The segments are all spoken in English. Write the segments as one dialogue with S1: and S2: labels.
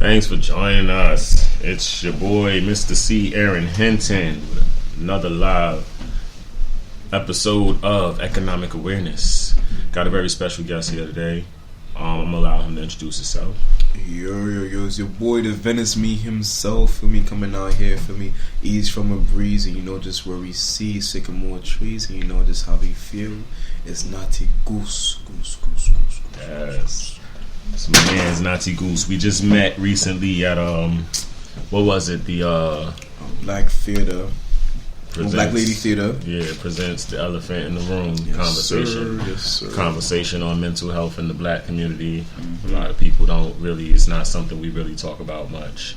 S1: Thanks for joining us. It's your boy, Mr. C. Aaron Hinton, with another live episode of Economic Awareness. Got a very special guest here today. I'm gonna allow him to introduce himself.
S2: Yo, it's your boy, the Venice me himself, for me, coming out here, for me, ease from a breeze, and just where we see sycamore trees, and just how we feel. It's Natty Goose.
S1: Yes. This my man's Natty Goose. We just met recently at, what was it, the,
S2: Black Theater. Black Lady Theater.
S1: Yeah, presents The Elephant in the Room conversation.
S2: Yes, sir.
S1: Conversation on mental health in the black community. Mm-hmm. A lot of people don't really, it's not something we really talk about much.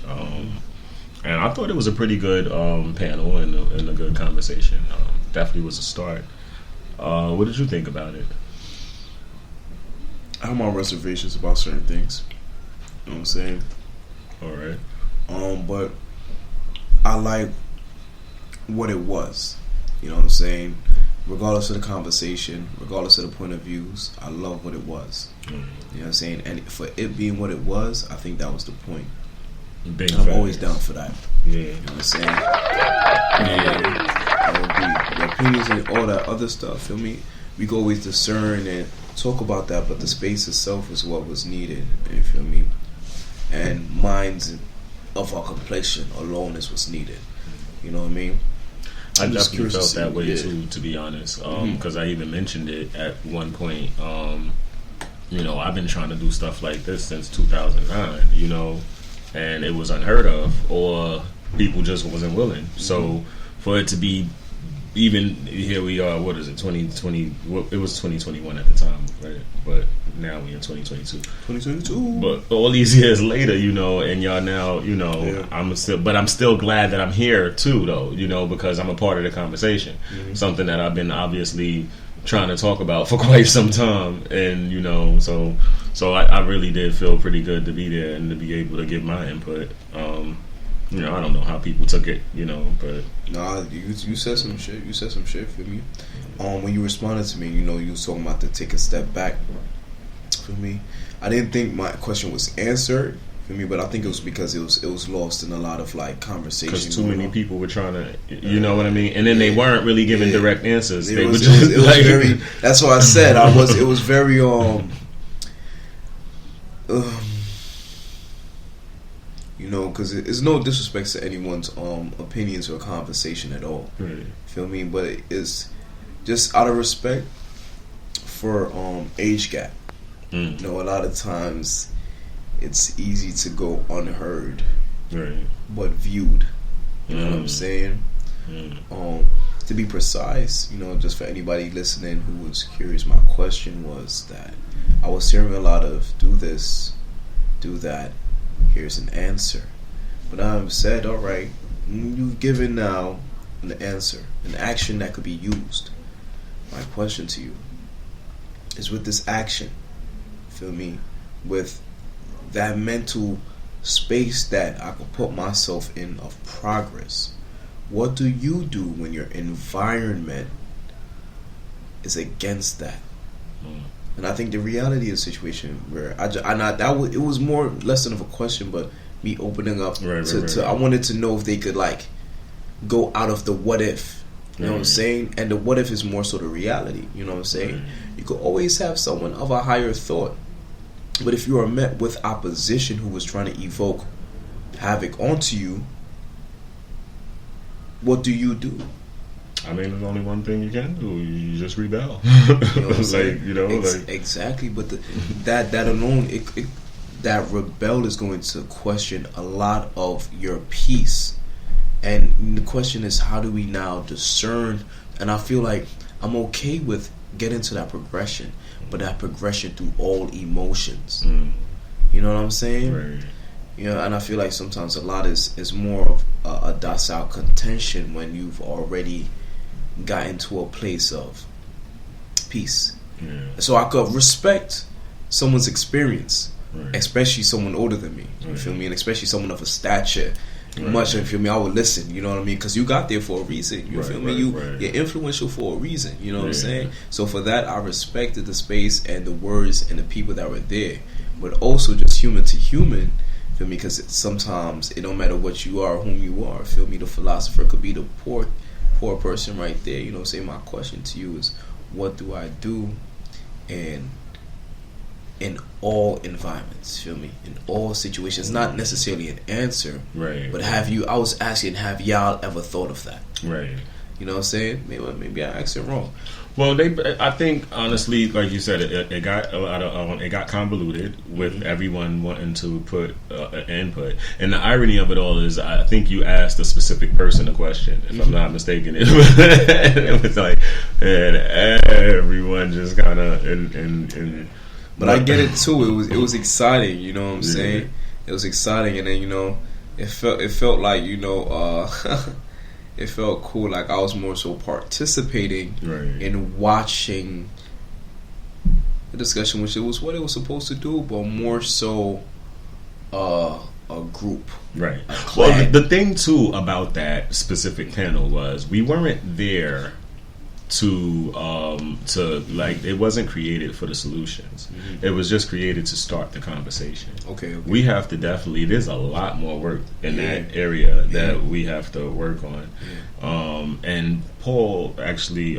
S1: And I thought it was a pretty good panel and a good conversation. Definitely was a start. What did you think about it?
S2: I have my reservations about certain things. You know what I'm saying?
S1: All right.
S2: But I like what it was. You know what I'm saying? Regardless of the conversation, regardless of the point of views, I love what it was. Mm-hmm. You know what I'm saying? And for it being what it was, I think that was the point. And I'm always down for that.
S1: Yeah.
S2: You know what I'm saying? Yeah. The opinions and all that other stuff, feel me? We can always discern and talk about that, but the space itself is what was needed. You feel me? And minds of our complexion alone is what's needed. You know what I mean?
S1: I definitely felt that way too, to be honest, because I even mentioned it at one point. I've been trying to do stuff like this since 2009, and it was unheard of, or people just wasn't willing. Mm-hmm. So for it to be, even here we are, what is it, 2020, it was 2021 at the time, right? But now we in 2022.
S2: 2022.
S1: But all these years later, and y'all now, I'm still glad that I'm here too, though, because I'm a part of the conversation. Mm-hmm. Something that I've been obviously trying to talk about for quite some time. And, so I really did feel pretty good to be there and to be able to give my input. I don't know how people took it, but
S2: nah, you said some shit. You said some shit for me. When you responded to me, you was talking about to take a step back. For me, I didn't think my question was answered for me, but I think it was because it was lost in a lot of like conversation.
S1: Because too many people were trying to, you know what I mean, and then they weren't really giving direct answers.
S2: It was very. That's why I said It was very because it's no disrespect to anyone's opinions or conversation at all.
S1: Right.
S2: Feel me? But it's just out of respect for age gap. A lot of times it's easy to go unheard,
S1: right,
S2: but viewed. You know what I'm saying? To be precise, just for anybody listening who was curious, my question was that I was hearing a lot of do this, do that. Here's an answer. But I've said, all right, you've given now an answer, an action that could be used. My question to you is, with this action, feel me, with that mental space that I could put myself in of progress, what do you do when your environment is against that? And I think the reality of the situation where it was more less than of a question, but me opening up to I wanted to know if they could like go out of the what if, you know what I'm saying, and the what if is more so the reality. You know what I'm saying? You could always have someone of a higher thought, but if you are met with opposition who was trying to evoke havoc onto you, what do you do?
S1: I mean, there's only one thing you can do. You just rebel.
S2: Exactly. But that alone, that rebel is going to question a lot of your peace. And the question is, how do we now discern? And I feel like I'm okay with getting to that progression, but that progression through all emotions. You know what I'm saying?
S1: Right.
S2: And I feel like sometimes a lot is more of a docile contention when you've already got into a place of peace. So I could respect someone's experience, especially someone older than me. You feel me? And especially someone of a stature. Much, you feel me? I would listen. You know what I mean? Because you got there for a reason. You feel me? You're influential for a reason. You know what I'm saying? So for that, I respected the space and the words and the people that were there. But also just human to human, Feel me? Because sometimes it don't matter what you are, or whom you are. Feel me? The philosopher could be the poor person right there. You know, say my question to you is, what do I do in all environments? Feel me? In all situations, not necessarily an answer,
S1: right?
S2: But have you? I was asking, have y'all ever thought of that?
S1: Right.
S2: You know what I'm saying? Maybe I asked it wrong.
S1: Well, I think honestly, like you said, it got a lot of it got convoluted with everyone wanting to put input. And the irony of it all is, I think you asked a specific person a question, if I'm not mistaken. It was like, and everyone just kind of and.
S2: But I get it too. It was exciting. You know what I'm saying? It was exciting, and then it felt like it felt cool. Like I was more so participating in watching the discussion, which it was what it was supposed to do, but more so a group.
S1: Right. Well, the thing too about that specific panel was we weren't there to like, it wasn't created for the solutions. It was just created to start the conversation. Okay. We have to definitely, there's a lot more work in that area that we have to work on. And Paul actually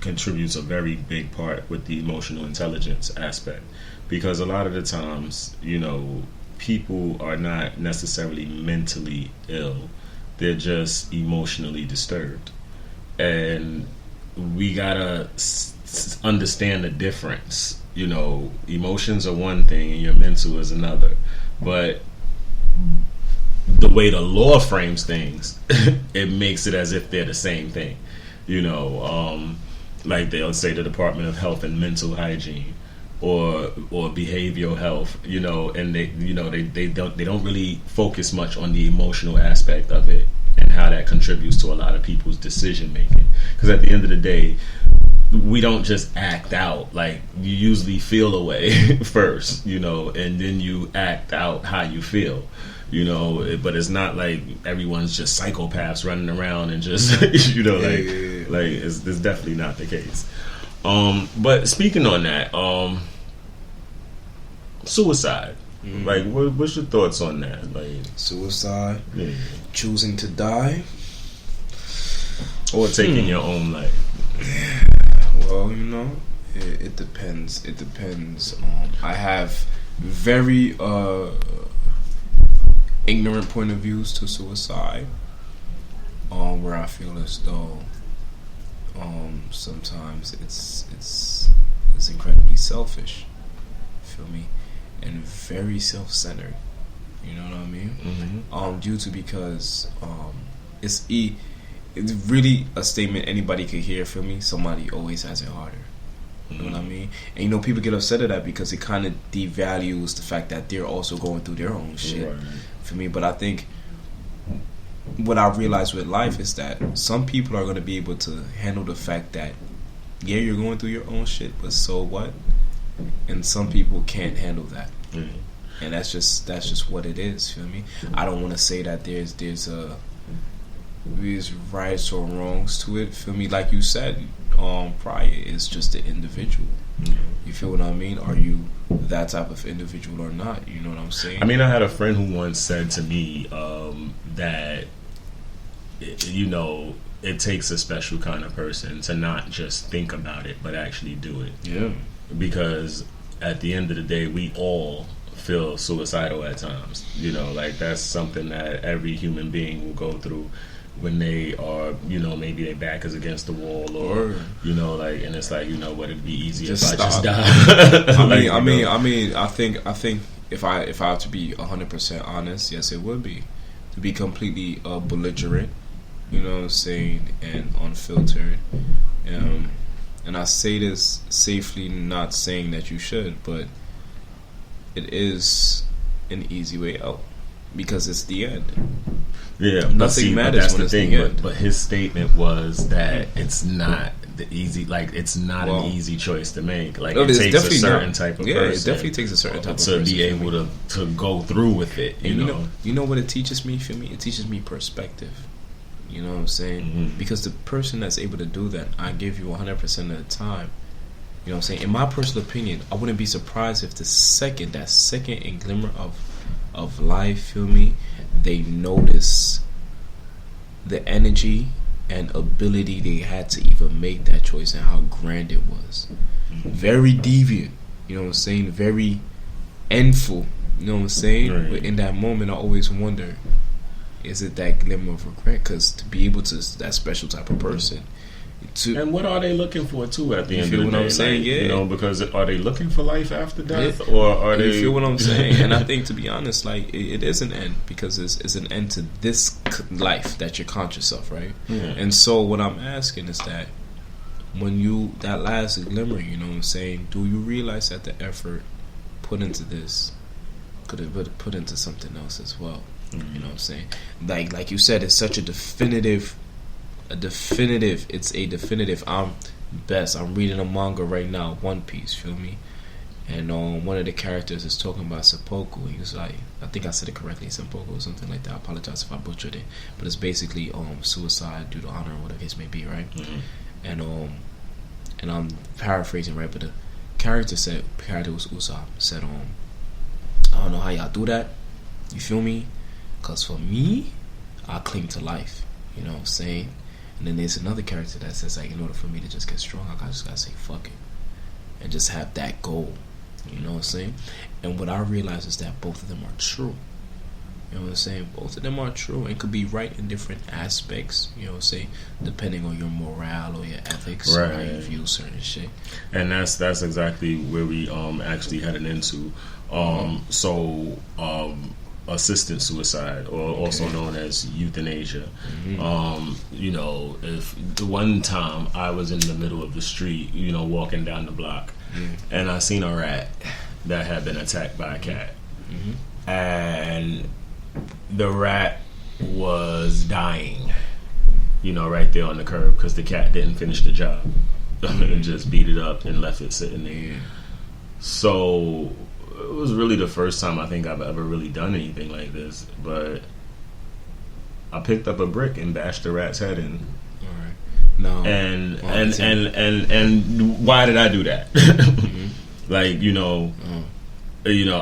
S1: contributes a very big part with the emotional intelligence aspect, because a lot of the times, people are not necessarily mentally ill, they're just emotionally disturbed, and we gotta understand the difference. Emotions are one thing and your mental is another. But the way the law frames things, it makes it as if they're the same thing. Like they'll say the Department of Health and Mental Hygiene or behavioral health, and they don't really focus much on the emotional aspect of it and how that contributes to a lot of people's decision making. Because at the end of the day, we don't just act out. Like, you usually feel a way first, and then you act out how you feel, but it's not like everyone's just psychopaths running around and just, like it's definitely not the case. But speaking on that, suicide. Like, what's your thoughts on that? Like,
S2: suicide, choosing to die,
S1: or taking your own life.
S2: Well, it depends. It depends. I have very ignorant point of views to suicide, where I feel as though sometimes it's incredibly selfish. Feel me? And very self-centered. You know what I mean? Due to because it's really a statement anybody could hear. Feel me? Somebody always has it harder. You know what I mean? And people get upset at that because it kind of devalues the fact that they're also going through their own shit. Right. For me, but I think what I realized with life is that some people are going to be able to handle the fact that you're going through your own shit, but so what? And some people can't handle that, and that's just what it is. Feel me? I don't want to say that there's rights or wrongs to it. Feel me? Like you said, prior, it's just the individual. You feel what I mean? Are you that type of individual or not? You know what I'm saying?
S1: I mean, I had a friend who once said to me that it takes a special kind of person to not just think about it but actually do it. Yeah. Because at the end of the day, we all feel suicidal at times. Like, that's something that every human being will go through when they are, maybe their back is against the wall, or and it's like, what, it'd be easy if I just die.
S2: I think if I have to be 100% honest, yes, it would be to be completely belligerent, saying, and unfiltered. And I say this safely, not saying that you should, but it is an easy way out because it's the end.
S1: Yeah, nothing matters when it's the end. But his statement was that it's not the easy, like, it's not an easy choice to make. Like, it takes a certain type of person.
S2: Yeah, it definitely takes a certain type of person
S1: to be able to go through with it.
S2: You know what it teaches me? For me, it teaches me perspective. You know what I'm saying? Because the person that's able to do that, I give you 100% of the time. You know what I'm saying? In my personal opinion, I wouldn't be surprised if that second and glimmer of
S3: of life, feel me, they notice the energy and ability they had to even make that choice and how grand it was. Very deviant, you know what I'm saying? Very endful, you know what I'm saying?
S1: Right.
S3: But in that moment, I always wonder, is it that glimmer of regret? Because to be able to, that special type of person.
S1: And what are they looking for too at the end of the day?
S3: You feel what I'm saying?
S1: Like,
S3: yeah.
S1: You know, because are they looking for life after death, or are they?
S3: You feel what I'm saying? And I think, to be honest, like it is an end, because it's an end to this life that you're conscious of, right?
S1: Yeah.
S3: And so what I'm asking is that when you, that last glimmer, you know what I'm saying, do you realize that the effort put into this could have been put into something else as well?
S1: Mm-hmm.
S3: You know what I'm saying? Like you said, it's such a definitive. It's a definitive. I'm reading a manga right now, One Piece, feel me? And one of the characters is talking about seppuku. He was like, I think I said it correctly, seppuku or something like that. I apologize if I butchered it, but it's basically suicide due to honor or whatever the case may be, right?
S1: Mm-hmm.
S3: And I'm paraphrasing, right? But the character was Usopp, said, I don't know how y'all do that. You feel me? Because for me, I cling to life. You know what I'm saying? And then there's another character that says, like, in order for me to just get strong, I just gotta say fuck it and just have that goal. You know what I'm saying? And what I realize is that both of them are true. You know what I'm saying? Both of them are true and could be right in different aspects. You know what I'm saying? Depending on your morale or your ethics,
S1: right.
S3: How you view certain shit.
S1: And that's exactly where we actually headed into. Assisted suicide, or also known as euthanasia.
S3: Mm-hmm.
S1: You know, if the one time I was in the middle of the street, you know, walking down the block, and I seen a rat that had been attacked by a cat, and the rat was dying, you know, right there on the curb because the cat didn't finish the job and just beat it up and left it sitting there. So it was really the first time I think I've ever really done anything like this, but I picked up a brick and bashed the rat's head in.
S3: All right. No.
S1: And why did I do that? Like, you know,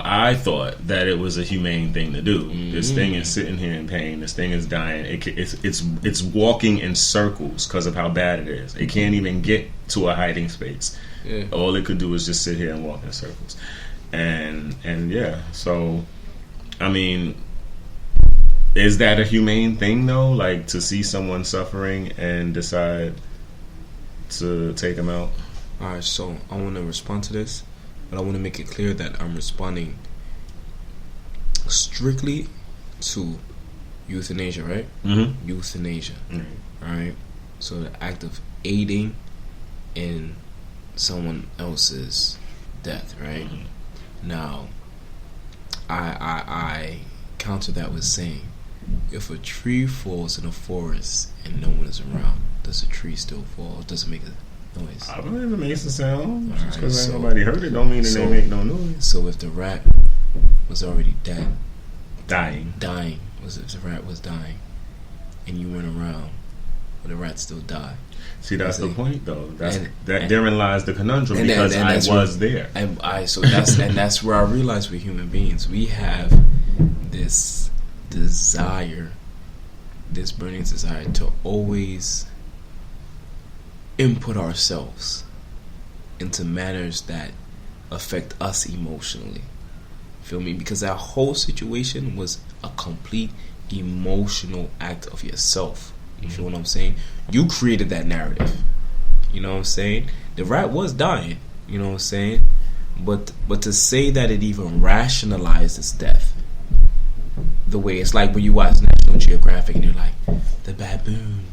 S1: I thought that it was a humane thing to do. This thing is sitting here in pain. This thing is dying. It's walking in circles because of how bad it is. It can't even get to a hiding space. Yeah. All it could do is just sit here and walk in circles. And yeah, so I mean, is that a humane thing though? Like, to see someone suffering and decide to take them out?
S3: Alright, so I want to respond to this, but I want to make it clear that I'm responding strictly to euthanasia, right?
S1: Mm-hmm.
S3: Euthanasia, right? So the act of aiding in someone else's death, right? Mm-hmm. Now, I counter that with saying, if a tree falls in a forest and no one is around, does the tree still fall? Does it make a noise?
S1: I believe it makes a sound. Just because
S3: so,
S1: nobody heard it don't mean it don't make no noise.
S3: So if the rat was already dead,
S1: dying,
S3: if the rat was dying, and you went around, would the rat still die?
S1: See, that's the point, though. Therein lies the conundrum, because I was there.
S3: And that's where I realize we're human beings. We have this desire, this burning desire to always input ourselves into manners that affect us emotionally. Feel me? Because that whole situation was a complete emotional act of yourself. You feel what I'm saying? You created that narrative. You know what I'm saying? The rat was dying. You know what I'm saying? But to say that it even rationalized its death, the way it's like when you watch National Geographic and you're like, the baboon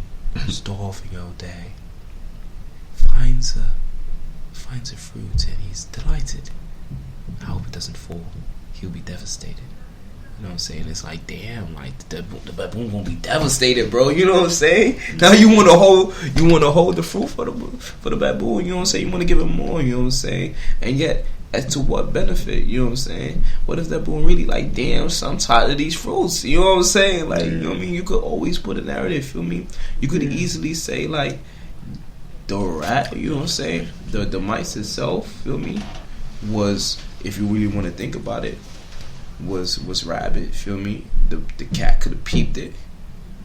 S3: starving all day finds a fruit and he's delighted. I hope it doesn't fall. He'll be devastated. You know what I'm saying? It's like, damn, like the baboon won't be devastated, bro. You know what I'm saying? Now you want to hold the fruit for the baboon. You know what I'm saying? You want to give him more. You know what I'm saying? And yet, as to what benefit? You know what I'm saying? What if that baboon really like, damn, I'm tired of these fruits? You know what I'm saying? Like, you know what I mean? You could always put a narrative. Feel me? You could easily say like, the rat. You know what I'm saying? The mice itself. Feel me? Was, if you really want to think about it,
S2: was rabid. Feel me? The cat could have peeped it.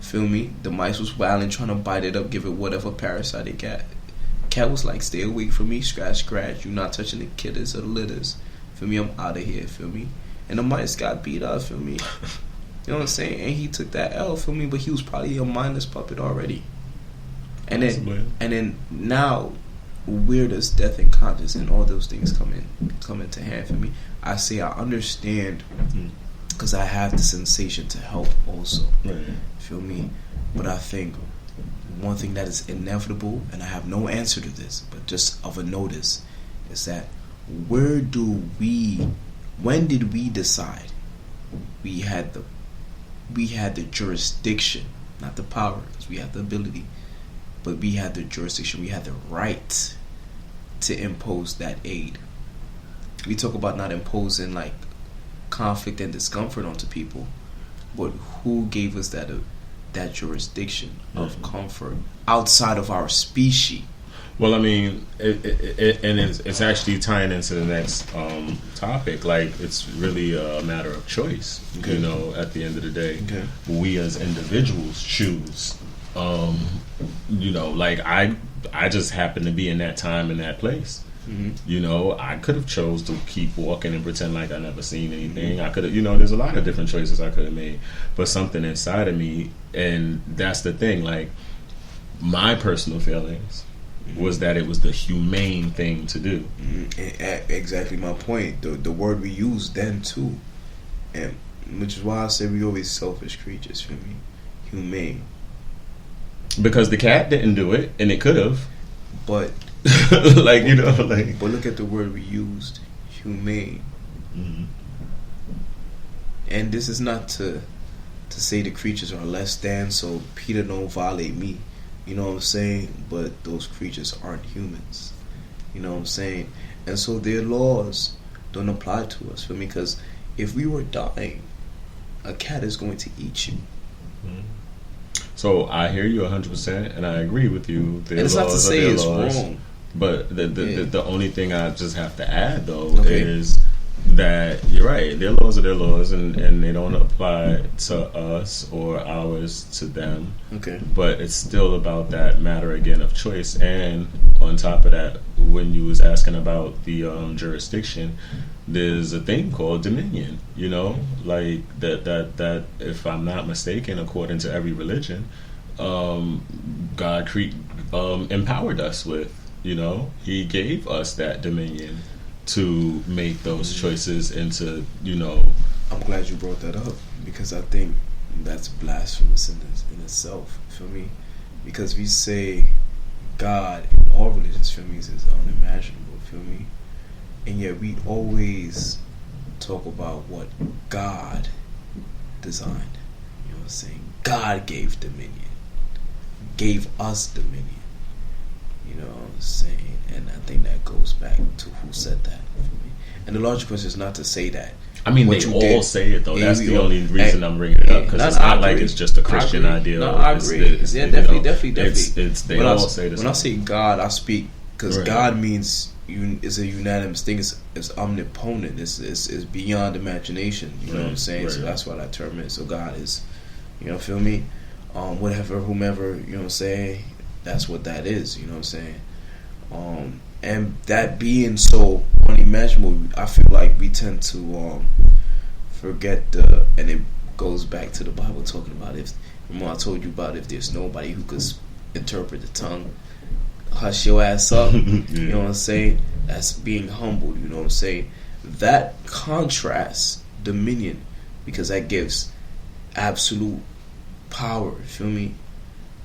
S2: Feel me? The mice was wilding, trying to bite it up, give it whatever parasite it got. Cat was like, stay away from me, scratch. You not touching the kitters or the litters. Feel me? I'm out of here. Feel me? And the mice got beat up. Feel me? You know what I'm saying? And he took that L. Feel me? But he was probably a mindless puppet already. And then now, where does death and conscience and all those things come into hand for me? I say I understand because I have the sensation to help also.
S1: Right.
S2: Feel me? But I think one thing that is inevitable, and I have no answer to this, but just of a notice, is that when did we decide we had the jurisdiction, not the power, because we had the ability, but we had the jurisdiction, we had the right to impose that aid. We talk about not imposing like conflict and discomfort onto people, but who gave us that jurisdiction of comfort outside of our species?
S1: Well, I mean, it's actually tying into the next topic. Like, it's really a matter of choice. Okay. You know, at the end of the day, we as individuals choose. You know, like I just happened to be in that time in that place. Mm-hmm. You know, I could have chose to keep walking and pretend like I never seen anything. I could have, you know, there's a lot of different choices I could have made, but something inside of me, and that's the thing. Like, my personal feelings was that it was the humane thing to do.
S2: Exactly my point. The word we used then too, and which is why I say we always selfish creatures. For me, humane. Because
S1: the cat didn't do it, and it could have.
S2: But
S1: like, you know, like.
S2: But look at the word we used, humane. Mm-hmm. And this is not to say the creatures are less than, so Peter don't violate me. You know what I'm saying? But those creatures aren't humans. You know what I'm saying? And so their laws don't apply to us. For me, because if we were dying, a cat is going to eat you.
S1: Mm-hmm. So I hear you 100%, and I agree with you.
S2: And it's not to say it's wrong.
S1: But the only thing I just have to add, though, is that you're right. Their laws are their laws, and they don't apply to us or ours to them.
S2: Okay.
S1: But it's still about that matter, again, of choice. And on top of that, when you was asking about the jurisdiction, there's a thing called dominion, you know, like that if I'm not mistaken, according to every religion, God empowered us with, you know, he gave us that dominion to make those choices into, you know.
S2: I'm glad you brought that up, because I think that's blasphemous in itself, for me, because we say God in all religions, for me, is unimaginable, for me. And yet we always talk about what God designed. You know what I'm saying? God gave dominion. Gave us dominion. You know what I'm saying? And I think that goes back to who said that for me. And the logical question is not to say that.
S1: I mean, they all say it, though. That's the only reason I'm bringing it up, because it's not like it's just a Christian idea.
S2: No, I agree. Yeah, definitely.
S1: They all say this.
S2: When I say God, I speak because God means is a unanimous thing. It's omnipotent. It's beyond imagination. You know what I'm saying? Right. So that's what that term is. So God is, you know, feel me? Whatever, whomever, you know what I'm saying? That's what that is. You know what I'm saying? And that being so unimaginable, I feel like we tend to forget and it goes back to the Bible talking about remember I told you about if there's nobody who could interpret the tongue, hush your ass up. You know what I'm saying? That's being humbled. You know what I'm saying? That contrasts dominion, because that gives absolute power. Feel me?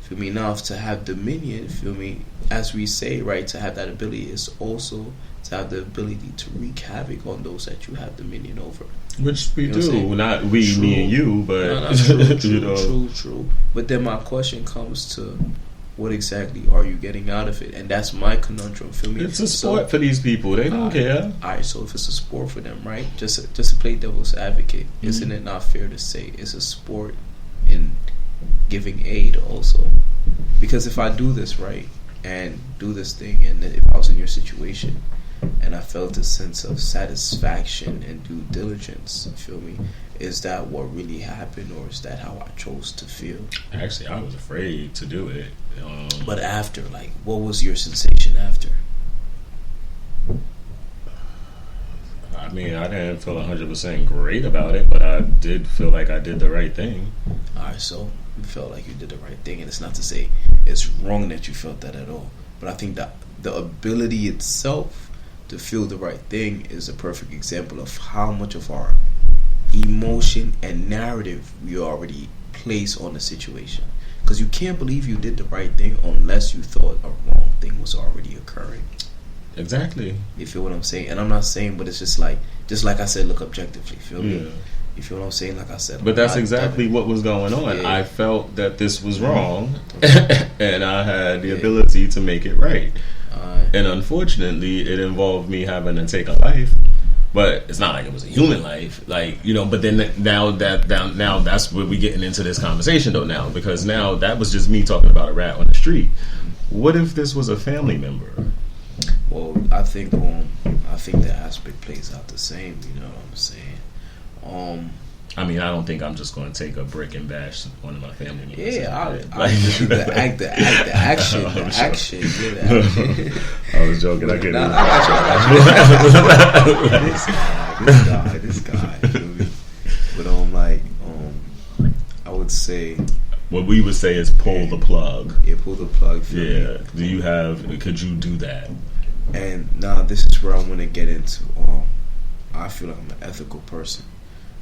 S2: Feel me? Enough to have dominion. Feel me? As we say, right, to have that ability is also to have the ability to wreak havoc on those that you have dominion over.
S1: Which we do, not we, true. Me, and you, but
S2: true. But then my question comes to, what exactly are you getting out of it? And that's my conundrum. Feel me?
S1: It's a sport for these people. They don't care.
S2: Alright, so if it's a sport for them, right? Just to play devil's advocate, isn't it not fair to say it's a sport in giving aid also? Because if I do this right and do this thing, and if I was in your situation and I felt a sense of satisfaction and due diligence. You feel me? Is that what really happened, or is that how I chose to feel?
S1: Actually, I was afraid to do it.
S2: But after, like, what was your sensation after?
S1: I mean, I didn't feel 100% great about it, but I did feel like I did the right thing.
S2: Alright, so you felt like you did the right thing, and it's not to say it's wrong that you felt that at all. But I think that the ability itself to feel the right thing is a perfect example of how much of our emotion and narrative we already place on the situation. Because you can't believe you did the right thing unless you thought a wrong thing was already occurring.
S1: Exactly.
S2: You feel what I'm saying? And I'm not saying, but it's just like I said, look objectively. Feel me? You feel what I'm saying? Like I said.
S1: But that's exactly what was going on. Yeah. I felt that this was wrong, and I had the ability to make it right. And unfortunately, it involved me having to take a life. But it's not like it was a human life, like, you know. But then now that's where we getting into this conversation though now, because now that was just me talking about a rat on the street. What if this was a family member?
S2: Well, I think the aspect plays out the same. You know what I'm saying?
S1: I mean, I don't think I'm just going to take a brick and bash one of my family members.
S2: Yeah, the action.
S1: I was joking. I get it.
S2: This guy. But I would say
S1: what we would say is pull the plug.
S2: Yeah, pull the plug.
S1: Yeah. Could you do that?
S2: And now this is where I want to get into. I feel like I'm an ethical person.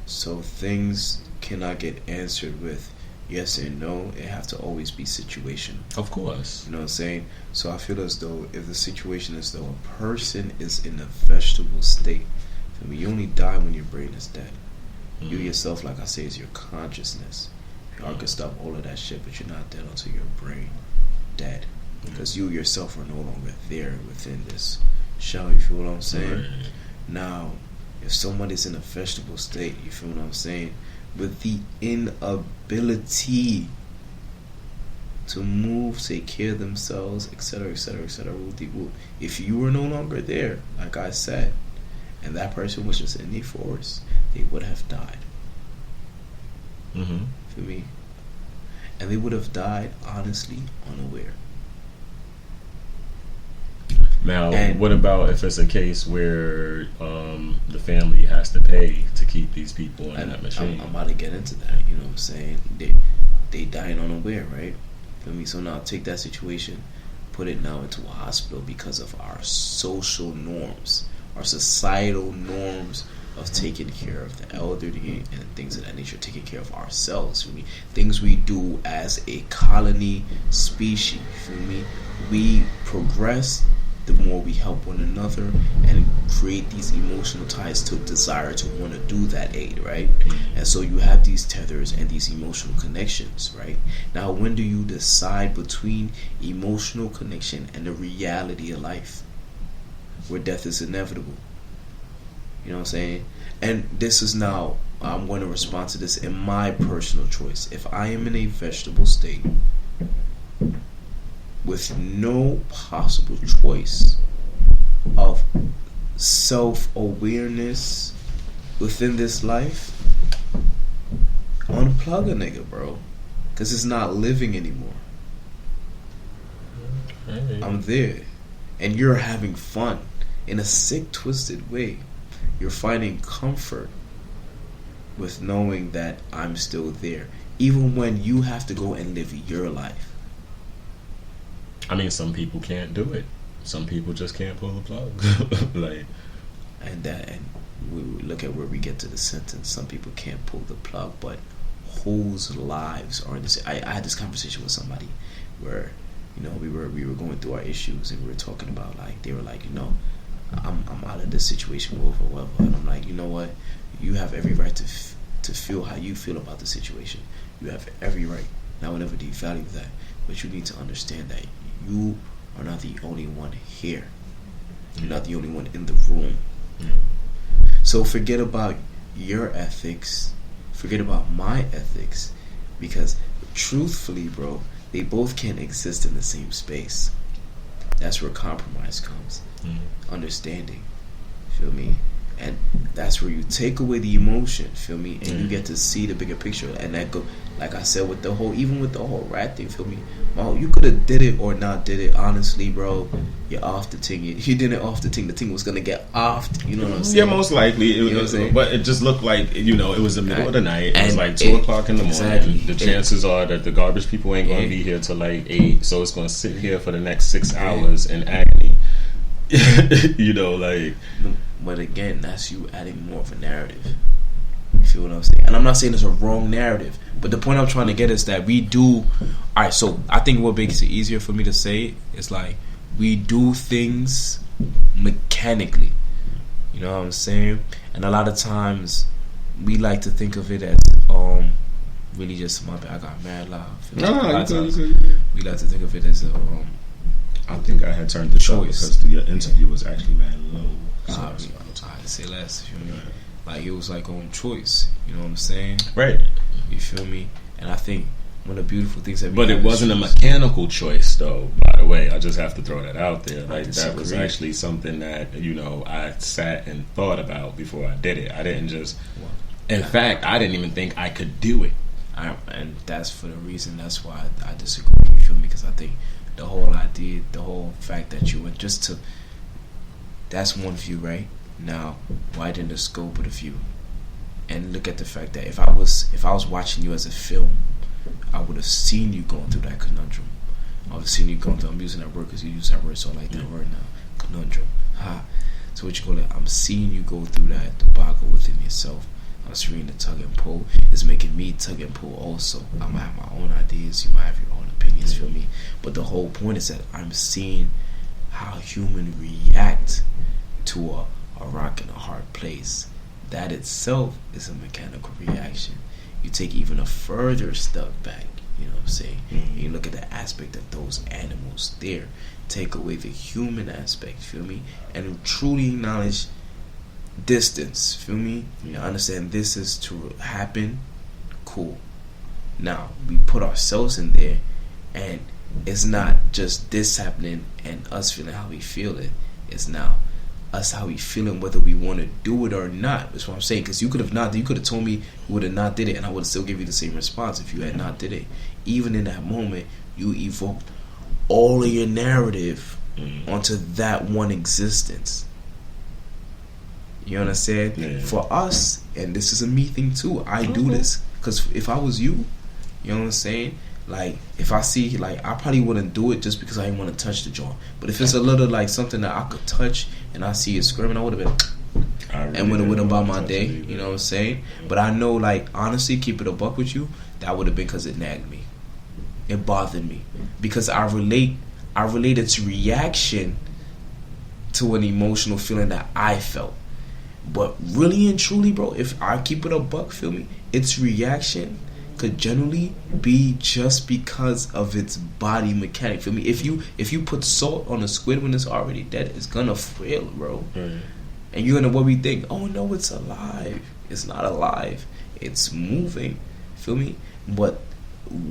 S2: So things cannot get answered with yes and no. It have to always be situational.
S1: Of course.
S2: You know what I'm saying? So I feel as though if the situation is though a person is in a vegetable state, I mean, you only die when your brain is dead. Mm-hmm. You yourself, like I say, is your consciousness. You can stop all of that shit, but you're not dead until your brain dead. Because you yourself are no longer there within this shell. You feel what I'm saying? Right. Now, if someone is in a vegetable state, you feel what I'm saying? With the inability to move, take care of themselves, etc., etc., etc. If you were no longer there, like I said, and that person was just in the forest, they would have died.
S1: Mm-hmm.
S2: For me. And they would have died, honestly, unaware.
S1: Now, what about if it's a case where the family has to pay to keep these people in that machine?
S2: I'm about to get into that. You know what I'm saying? They dying unaware, right? For me, so now take that situation, put it now into a hospital because of our social norms, our societal norms of taking care of the elderly and things of that nature, taking care of ourselves. For me, things we do as a colony species. For me, we progress the more we help one another and create these emotional ties to desire to want to do that aid, right? And so you have these tethers and these emotional connections, right? Now, when do you decide between emotional connection and the reality of life, where death is inevitable? You know what I'm saying? And this is now, I'm going to respond to this in my personal choice. If I am in a vegetable state with no possible choice of self-awareness within this life, unplug a nigga, bro, because it's not living anymore. I'm there, and you're having fun in a sick, twisted way. You're finding comfort with knowing that I'm still there, even when you have to go and live your life.
S1: I mean, some people can't do it. Some people just can't pull the plug.
S2: And we look at where we get to the sentence. Some people can't pull the plug, but whose lives are in this? I had this conversation with somebody where, you know, we were going through our issues and we were talking about, like, they were like, you know, I'm out of this situation, whatever. And I'm like, you know what? You have every right to feel how you feel about the situation. You have every right. Now, whenever do you value that? But you need to understand that you are not the only one here. You're not the only one in the room. So forget about your ethics. Forget about my ethics. Because truthfully, bro, they both can't exist in the same space. That's where compromise comes. understanding. Feel me? And that's where you take away the emotion, feel me, and you get to see the bigger picture. And that go, like I said, with the whole, even with the whole rat thing, feel me. Well, you could have did it or not did it. Honestly, bro, you're off the ting. You didn't off the ting. The ting was gonna get offed. You know what I'm saying?
S1: Yeah, most likely.
S2: You know what I'm saying?
S1: But it just looked like, it was the middle of the night. It was like 2 o'clock in the morning.
S2: Exactly.
S1: The chances are that the garbage people ain't gonna be here till like 8, so it's gonna sit here for the next 6 hours in agony. Like.
S2: But again, that's you adding more of a narrative. You feel what I'm saying? And I'm not saying it's a wrong narrative, but the point I'm trying to get is that we do. Alright, so I think what makes it easier for me to say it is like we do things mechanically. You know what I'm saying? And a lot of times we like to think of it as really just my bad. I got mad loud. We like to think of it as a
S1: I think I had turned the choice because the interview was actually mad low.
S2: I had to say less. You feel me? Like it was like on choice. You know what I'm saying?
S1: Right.
S2: You feel me? And I think one of the beautiful things that.
S1: But it wasn't a mechanical choice, though. By the way, I just have to throw that out there. Like that was actually something that I sat and thought about before I did it. I didn't just. In fact, I didn't even think I could do it.
S2: And that's for the reason. That's why I disagree. You feel me? Because I think the whole idea, the whole fact that you went just to. That's one view, right? Now, widen the scope of the view, and look at the fact that if I was watching you as a film, I would have seen you going through that conundrum. I would have seen you going through. I'm using that word because you use that word, so I like that word now. Conundrum. So what you call it? I'm seeing you go through that debacle within yourself. I'm seeing the tug and pull. It's making me tug and pull also. I might have my own ideas. You might have your own opinions. Feel me? But the whole point is that I'm seeing how humans react to a rock in a hard place. That itself is a mechanical reaction. You take even a further step back, you know what I'm saying? And you look at the aspect of those animals there. Take away the human aspect, feel me? And truly acknowledge distance, feel me? You understand this is to happen, cool. Now, we put ourselves in there, and it's not just this happening and us feeling how we feel it. It's now us how we feeling, whether we want to do it or not. That's what I'm saying. Because you could have told me you would have not did it, and I would have still give you the same response if you had not did it. Even in that moment, you evoked all of your narrative onto that one existence. You understand? Yeah. For us, and this is a me thing too, I do this because if I was you know what I'm saying? Like, if I see, like, I probably wouldn't do it just because I didn't want to touch the joint. But if it's a little, like, something that I could touch and I see it screaming, I would have been, and would have went about my day, you know what I'm saying? But I know, like, honestly, keep it a buck with you, that would have been because it nagged me. It bothered me. Because I relate its reaction to an emotional feeling that I felt. But really and truly, bro, if I keep it a buck, feel me, its reaction could generally be just because of its body mechanic. Feel me? If you put salt on a squid when it's already dead, it's gonna frail, bro. And you're gonna, what we think? Oh no, it's alive. It's not alive. It's moving. Feel me? But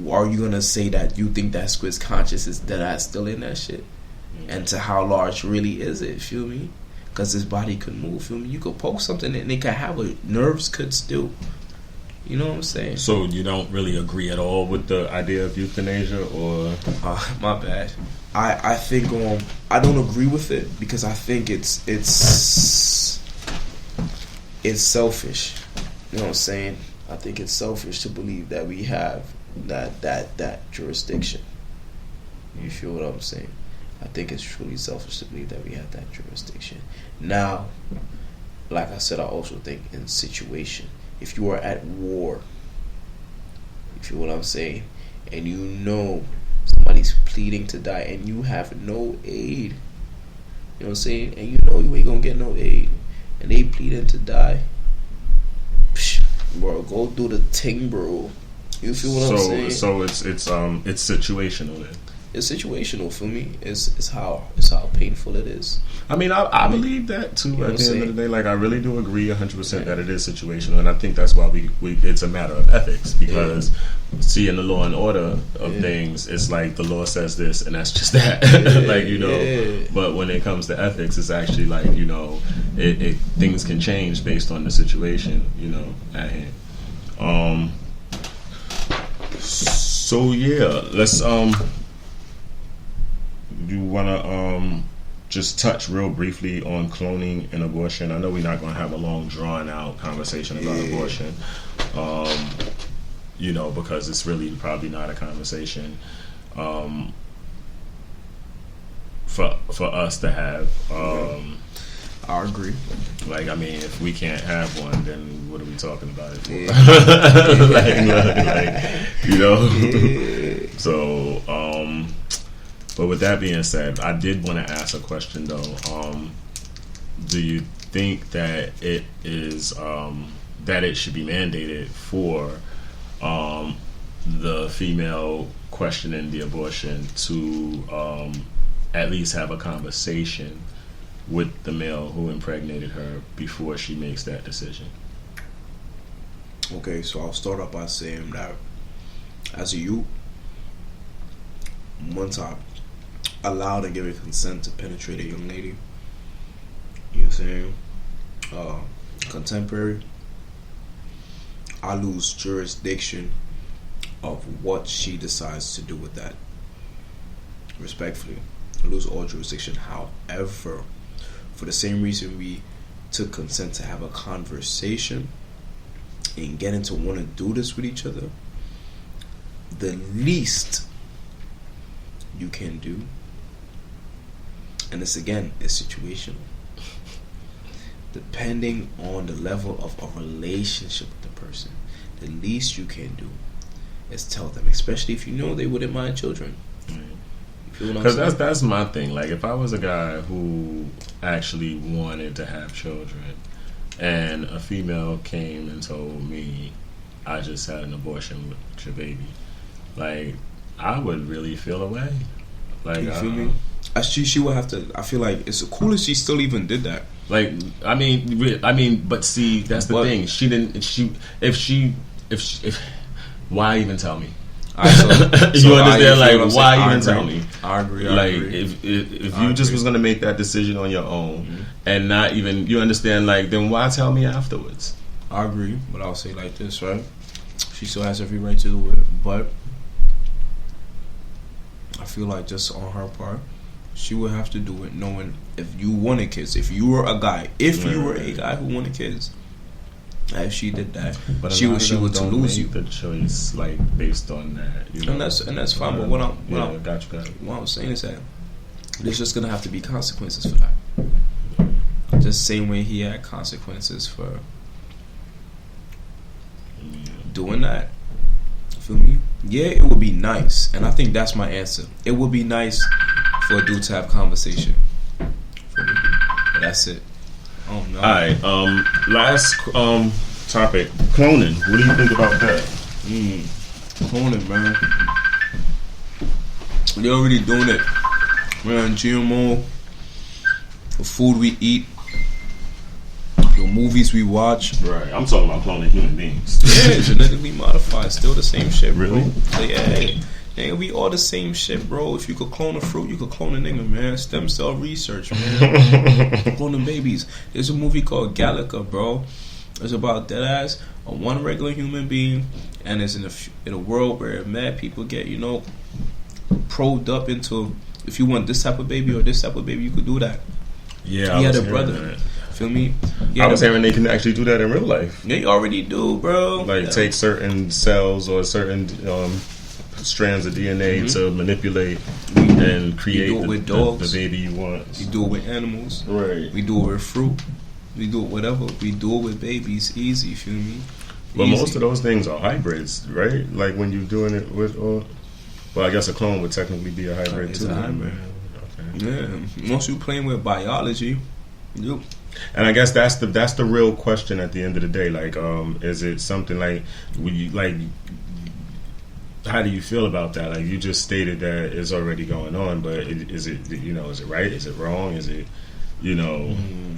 S2: are you gonna say that you think that squid's conscious is that I still in that shit? And to how large really is it? Feel me? Because his body could move. Feel me? You could poke something and it could have nerves could still. You know what I'm saying? So
S1: you don't really agree at all with the idea of euthanasia, or?
S2: My bad. I think I don't agree with it because I think it's selfish. You know what I'm saying? I think it's selfish to believe that we have that jurisdiction. You feel what I'm saying? I think it's truly selfish to believe that we have that jurisdiction. Now, like I said, I also think in situation. If you are at war, you feel what I'm saying, and you know somebody's pleading to die and you have no aid, you know what I'm saying, and you know you ain't gonna get no aid, and they pleading to die, bro, go do the thing, bro. You feel what I'm saying?
S1: So it's situational then.
S2: it's situational for me. It's how painful it is.
S1: I mean, I believe that too. You know, at the end of the day, like I really do agree 100% that it is situational, and I think that's why we it's a matter of ethics because see in the law and order of things, it's like the law says this and that's just that, like you know. But when it comes to ethics, it's actually like you know, it things can change based on the situation, you know, at hand. So yeah, let's you wanna just touch real briefly on cloning and abortion. I know we're not gonna have a long drawn out conversation about abortion. You know, because it's really probably not a conversation for us to have.
S2: I agree.
S1: Like, I mean, if we can't have one, then what are we talking about it for? like, you know? So, but with that being said, I did want to ask a question, though. Do you think that it is, that it should be mandated for the female questioning the abortion to at least have a conversation with the male who impregnated her before she makes that decision?
S2: Okay, so I'll start off by saying that as a youth, once I allowed and give consent to penetrate a young lady, you know what I'm saying, contemporary, I lose jurisdiction of what she decides to do with that. Respectfully, I lose all jurisdiction. However, for the same reason we took consent to have a conversation and getting to want to do this with each other, the least you can do, and this again is situational, depending on the level of a relationship with the person, the least you can do is tell them, especially if you know they wouldn't mind children.
S1: Because that's my thing. Like, if I was a guy who actually wanted to have children, and a female came and told me, "I just had an abortion with your baby," like, I would really feel away. Like,
S2: you feel me? She would have to. I feel like it's cool if she still even did that.
S1: Like, I mean, but see, that's the thing. She didn't. If why even tell me? You understand? Like, why even tell me?
S2: I agree.
S1: Like, if you just was gonna make that decision on your own and not even, you understand? Like, then why tell me afterwards?
S2: I agree, but I'll say like this, right? She still has every right to do it, but I feel like just on her part, she would have to do it knowing if you wanted kids. If you were a guy, you were a guy who wanted kids. If she did that, but she would to lose you.
S1: The choice, like, based on that, you know?
S2: and that's fine. But what
S1: got you.
S2: What I'm saying is that there's just gonna have to be consequences for that. Just same way he had consequences for doing that. Feel me? Yeah, it would be nice, and I think that's my answer. It would be nice for a dude to have conversation. Feel me? But that's it. Oh no.
S1: Alright, last topic, cloning. What do you think about that?
S2: Cloning, man. They're already doing it. Man, GMO, the food we eat, the movies we watch.
S1: Right, I'm talking about cloning human beings.
S2: Yeah, genetically modified, still the same shit, bro.
S1: Really?
S2: Yeah. Nigga, we all the same shit, bro. If you could clone a fruit, you could clone a nigga, man. Stem cell research, man. Cloning babies. There's a movie called Gallica, bro. It's about deadass on one regular human being, and it's in a world where mad people get, you know, probed up into, if you want this type of baby or this type of baby, you could do that.
S1: Yeah,
S2: he had a brother. That. Feel me?
S1: I was hearing they can actually do that in real life.
S2: They already do, bro.
S1: Like, take certain cells or certain strands of DNA to manipulate and create the baby you want.
S2: You do it with animals.
S1: Right.
S2: We do it with fruit. We do it whatever. We do it with babies. Easy, feel me?
S1: But most of those things are hybrids, right? Like when you're doing it with, well, I guess a clone would technically be a hybrid too.
S2: It's a hybrid. Okay. Yeah. Once you're playing with biology, you.
S1: And I guess that's the real question at the end of the day. Like, is it something like how do you feel about that? Like, you just stated that it's already going on, but is it, you know, is it right? Is it wrong? Is it, you know,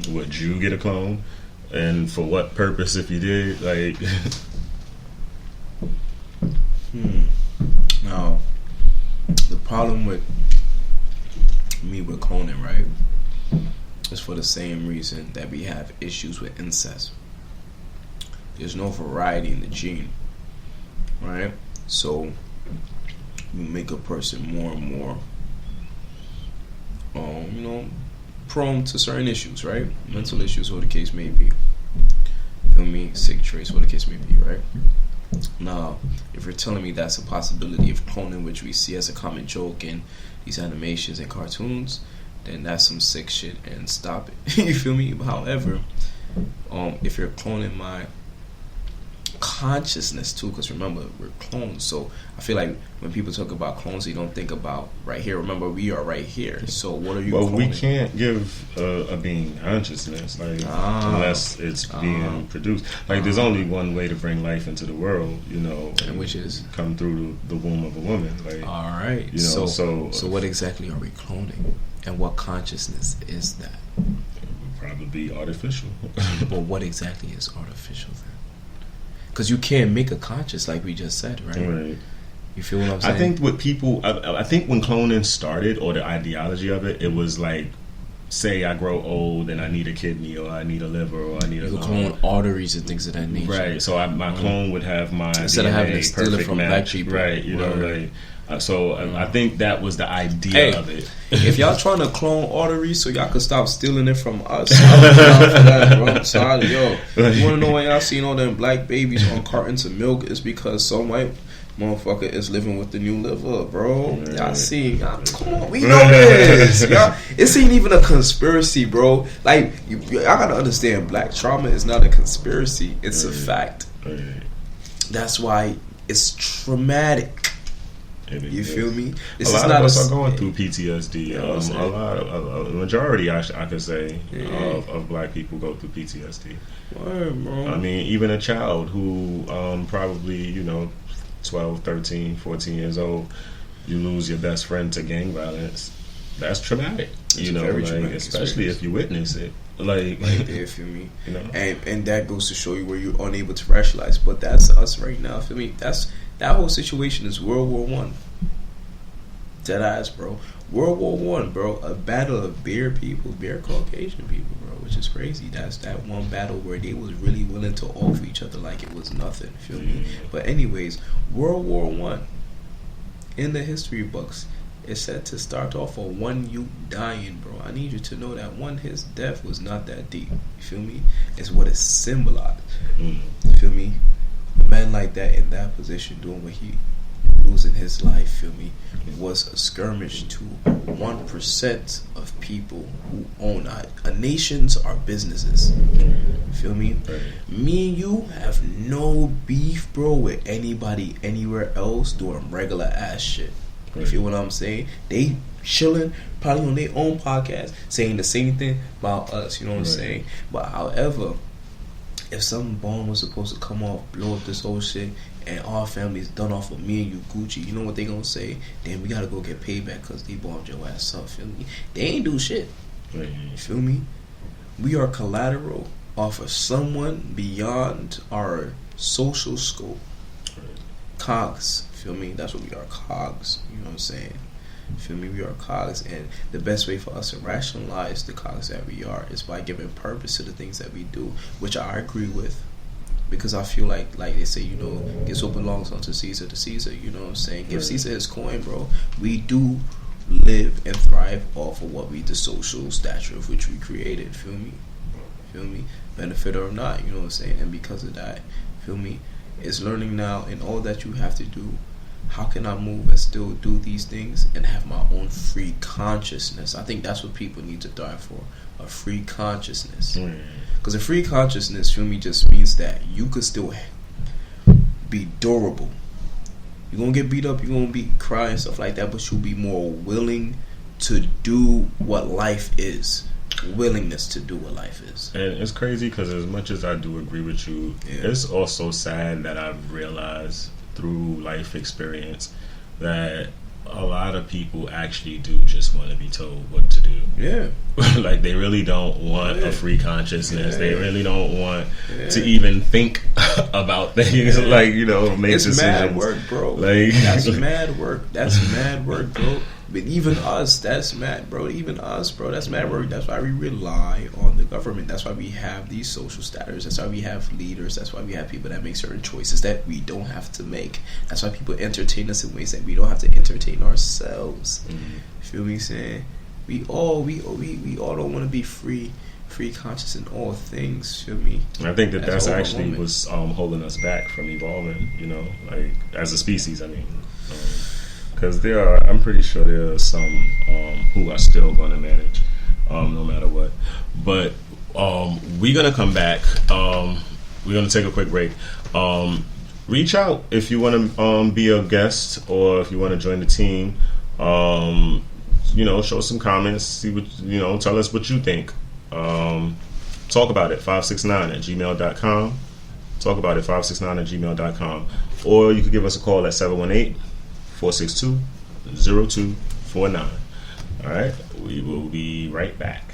S1: would you get a clone? And for what purpose if you did? Like,
S3: Now, the problem with me with cloning, right, is for the same reason that we have issues with incest. There's no variety in the gene, right? So you make a person more and more, you know, prone to certain issues, right? Mental issues, or the case may be. Feel me? Sick traits, or the case may be, right? Now, if you're telling me that's a possibility of cloning, which we see as a common joke in these animations and cartoons, then that's some sick shit, and stop it. You feel me? However, if you're cloning my consciousness too, because remember, we're clones, so I feel like when people talk about clones, they don't think about right here. Remember, we are right here, so what are you cloning?
S1: We can't give a being consciousness, like, unless it's being produced. Like, there's only one way to bring life into the world, you know,
S3: and which is
S1: come through the womb of a woman. Like,
S3: all right, you know, so what exactly are we cloning, and what consciousness is that?
S1: It would probably be artificial.
S3: But what exactly is artificial then? Because you can't make a conscious, like we just said, right? You feel what I'm saying?
S1: I think what people, I think when cloning started, or the ideology of it, it was like, say I grow old and I need a kidney, or I need a liver, or I need a
S3: clone arteries and things of that nature.
S1: Right. So my clone would have my
S3: instead
S1: DNA
S3: of having to steal it from black people.
S1: Right. You know, like. So I think that was the idea of it.
S2: If y'all trying to clone arteries so y'all could stop stealing it from us, I'm down for that, bro. I'm sorry, yo. You wanna know why y'all seen all them black babies on cartons of milk? It's because some white motherfucker is living with the new liver, bro. Y'all see, come on, we know this. Y'all, it's ain't even a conspiracy, bro. Like, y'all gotta understand, black trauma is not a conspiracy. It's a fact. That's why it's traumatic. You feel me?
S1: A lot of us are going through PTSD. A majority, I could say, of black people go through PTSD.
S2: Word, bro.
S1: I mean, even a child who probably, you know, 12, 13, 14 years old, you lose your best friend to gang violence. That's traumatic. You know, like, especially if you witness it. Like
S2: there, feel me?
S1: You know?
S2: And that goes to show you where you're unable to rationalize. But that's us right now. Feel me? That whole situation is World War One. Dead ass, bro. World War One, bro. A battle of bare Caucasian people, bro, which is crazy. That's that one battle where they was really willing to offer each other like it was nothing. Feel me? But anyways, World War One in the history books is said to start off with one youth dying, bro. I need you to know that his death was not that deep. You feel me? It's what it symbolized. You feel me? A man like that in that position doing what he losing his life, feel me, was a skirmish to 1% of people who own a nations or businesses. Feel me? Me and you have no beef, bro, with anybody anywhere else doing regular ass shit. You feel what I'm saying? They chilling, probably on their own podcast, saying the same thing about us. You know what I'm saying? But however, if some bomb was supposed to come off, blow up this whole shit, and our family's done off of me and you Gucci, you know what they gonna say? Then we gotta go get payback because they bombed your ass up. Feel me? They ain't do shit. You feel me? We are collateral off of someone beyond our social scope. Cogs. Feel me? That's what we are. Cogs. You know what I'm saying? Feel me? We are cogs, and the best way for us to rationalize the cogs that we are is by giving purpose to the things that we do, which I agree with, because I feel like they say, you know, gifts what belongs unto Caesar to Caesar. You know what I'm saying? Give Caesar his coin, bro. We do live and thrive off of what the social stature of which we created. Feel me? Feel me? Benefit or not, you know what I'm saying? And because of that, feel me? It's learning now, and all that you have to do. How can I move and still do these things and have my own free consciousness? I think that's what people need to thrive for, a free consciousness. Because a free consciousness, feel me, just means that you could still be durable. You're going to get beat up, you're going to be crying, stuff like that, but you'll be more willing to do what life is. Willingness to do what life is.
S1: And it's crazy because as much as I do agree with you, it's also sad that I've realized through life experience that a lot of people actually do just want to be told what to do.
S2: Yeah.
S1: Like, they really don't want a free consciousness. They really don't want to even think about things. Like, you know, make
S2: it's
S1: decisions.
S2: Mad work, bro.
S1: Like,
S2: that's mad work. That's mad work, bro. But even us, that's mad, bro. Even us, bro, that's mad work. That's why we rely on the government. That's why we have these social status. That's why we have leaders. That's why we have people that make certain choices that we don't have to make. That's why people entertain us in ways that we don't have to entertain ourselves. Feel me saying? We all don't want to be free conscious in all things. Feel me?
S1: I think that's actually what's holding us back from evolving. You know, like as a species. I mean. Because I'm pretty sure there are some who are still going to manage, no matter what. But we're going to come back. We're going to take a quick break. Reach out if you want to be a guest or if you want to join the team. You know, show some comments. See what tell us what you think. Talk about it. 569@gmail.com. Talk about it. 569@gmail.com. Or you could give us a call at 718-462-0249. All right, we will be right back.